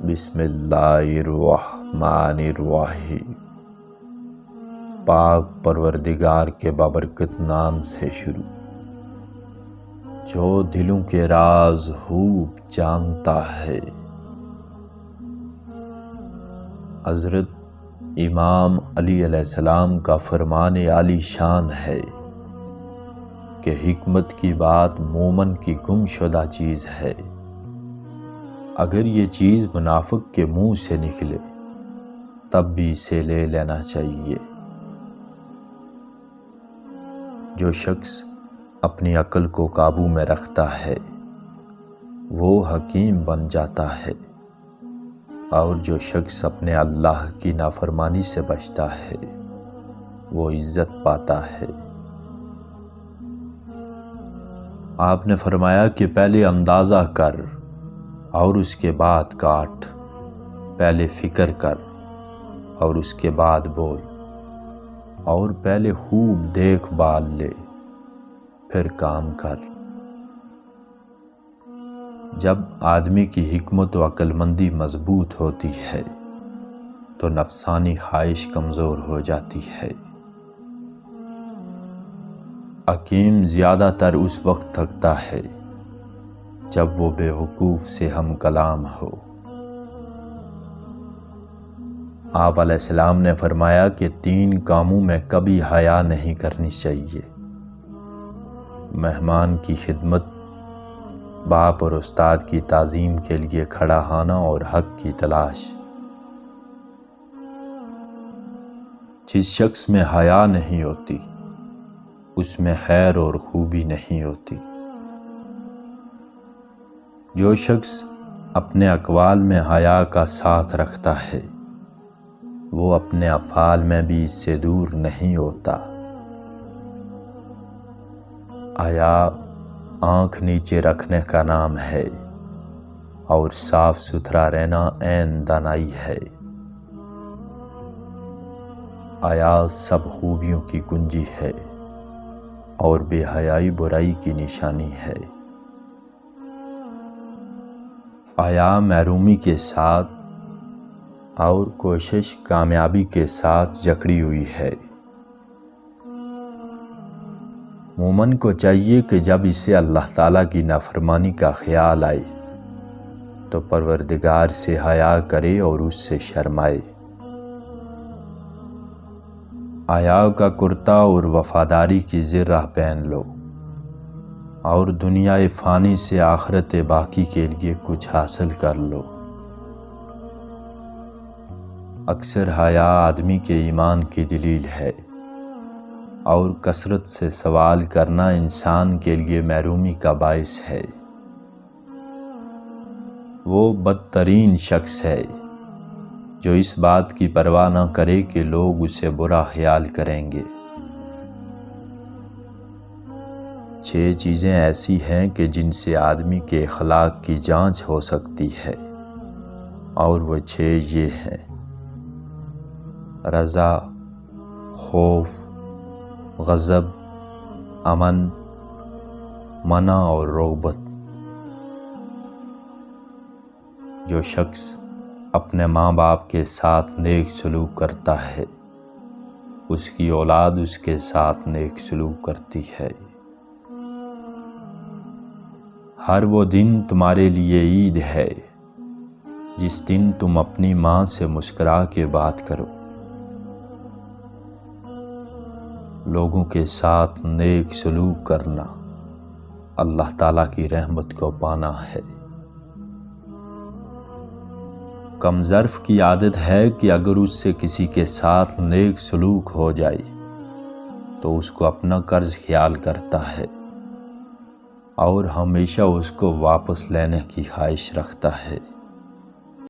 بسم اللہ الرحمن الرحیم۔ پاک پروردگار کے بابرکت نام سے شروع، جو دلوں کے راز خوب جانتا ہے۔ حضرت امام علی علیہ السلام کا فرمان عالی شان ہے کہ حکمت کی بات مومن کی گم شدہ چیز ہے۔ اگر یہ چیز منافق کے منہ سے نکلے تب بھی اسے لے لینا چاہیے۔ جو شخص اپنی عقل کو قابو میں رکھتا ہے وہ حکیم بن جاتا ہے، اور جو شخص اپنے اللہ کی نافرمانی سے بچتا ہے وہ عزت پاتا ہے۔ آپ نے فرمایا کہ پہلے اندازہ کر اور اس کے بعد کاٹ، پہلے فکر کر اور اس کے بعد بول، اور پہلے خوب دیکھ بھال لے پھر کام کر۔ جب آدمی کی حکمت و عقل مندی مضبوط ہوتی ہے تو نفسانی خواہش کمزور ہو جاتی ہے۔ حکیم زیادہ تر اس وقت تھکتا ہے جب وہ بے وقوف سے ہم کلام ہو۔ آپ علیہ السلام نے فرمایا کہ 3 کاموں میں کبھی حیا نہیں کرنی چاہیے: مہمان کی خدمت، باپ اور استاد کی تعظیم کے لیے کھڑا ہونا اور حق کی تلاش۔ جس شخص میں حیا نہیں ہوتی اس میں خیر اور خوبی نہیں ہوتی۔ جو شخص اپنے اقوال میں حیا کا ساتھ رکھتا ہے وہ اپنے افعال میں بھی اس سے دور نہیں ہوتا۔ حیا آنکھ نیچے رکھنے کا نام ہے اور صاف ستھرا رہنا عین دانائی ہے۔ حیا سب خوبیوں کی کنجی ہے اور بے حیائی برائی کی نشانی ہے۔ حیا محرومی کے ساتھ اور کوشش کامیابی کے ساتھ جکڑی ہوئی ہے۔ مومن کو چاہیے کہ جب اسے اللہ تعالیٰ کی نافرمانی کا خیال آئے تو پروردگار سے حیا کرے اور اس سے شرمائے۔ حیا کا کرتا اور وفاداری کی زرہ پہن لو، اور دنیا فانی سے آخرت باقی کے لیے کچھ حاصل کر لو۔ اکثر حیا آدمی کے ایمان کی دلیل ہے، اور کثرت سے سوال کرنا انسان کے لیے محرومی کا باعث ہے۔ وہ بدترین شخص ہے جو اس بات کی پرواہ نہ کرے کہ لوگ اسے برا خیال کریں گے۔ 6 چیزیں ایسی ہیں کہ جن سے آدمی کے اخلاق کی جانچ ہو سکتی ہے، اور وہ 6 یہ ہیں: رضا، خوف، غضب، امن، منع اور رغبت۔ جو شخص اپنے ماں باپ کے ساتھ نیک سلوک کرتا ہے اس کی اولاد اس کے ساتھ نیک سلوک کرتی ہے۔ ہر وہ دن تمہارے لیے عید ہے جس دن تم اپنی ماں سے مسکرا کے بات کرو۔ لوگوں کے ساتھ نیک سلوک کرنا اللہ تعالیٰ کی رحمت کو پانا ہے۔ کم ظرف کی عادت ہے کہ اگر اس سے کسی کے ساتھ نیک سلوک ہو جائے تو اس کو اپنا قرض خیال کرتا ہے اور ہمیشہ اس کو واپس لینے کی خواہش رکھتا ہے۔